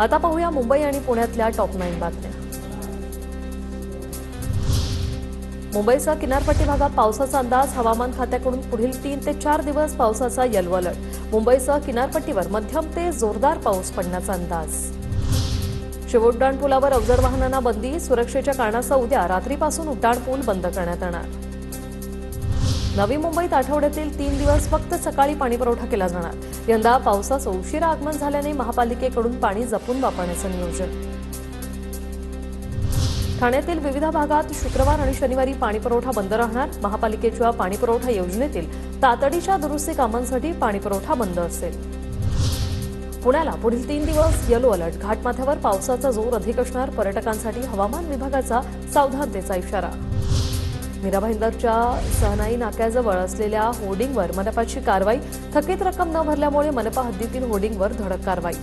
आता पाहूया मुंबई आणि पुण्यातल्या टॉप 9 बातम्या। मुंबईसह किनारपट्टी भागात पावसाचा अंदाज। हवामान खात्याकडून पुढील 3 ते 4 दिवस पावसाचा येलो अलर्ट। मुंबईसह किनारपट्टीवर मध्यम ते जोरदार पाऊस पडण्याचा अंदाज। शिवउड्डाण पुलावर अवजड वाहनांना बंदी। सुरक्षेच्या कारणास्तव उद्या रात्रीपासून उड्डाण पूल बंद करण्यात येणार। नवी मुंबईत आठवड्यातील 3 दिवस फक्त सकाळी पाणीपुरवठा केला जाणार। यंदा पावसाचं उशिरा आगमन झाल्याने महापालिकेकडून पाणी जपून वापरण्याचं नियोजन। ठाण्यातील विविध भागात शुक्रवार आणि शनिवारी पाणीपुरवठा बंद राहणार। महापालिकेच्या पाणीपुरवठा योजनेतील तातडीच्या दुरुस्ती कामांसाठी पाणीपुरवठा बंद असेल। पुण्याला पुढील 3 दिवस येलो अलर्ट। घाटमाथ्यावर पावसाचा जोर अधिक असणार। पर्यटकांसाठी हवामान विभागाचा सावधानतेचा इशारा। मीरा भाईंदरच्या सहनाई नाक्याजवळ असलेल्या होर्डिंगवर मनपाची कारवाई। थकीत रक्कम न भरल्यामुळे मनपा हद्दीतील होर्डिंगवर धडक कारवाई।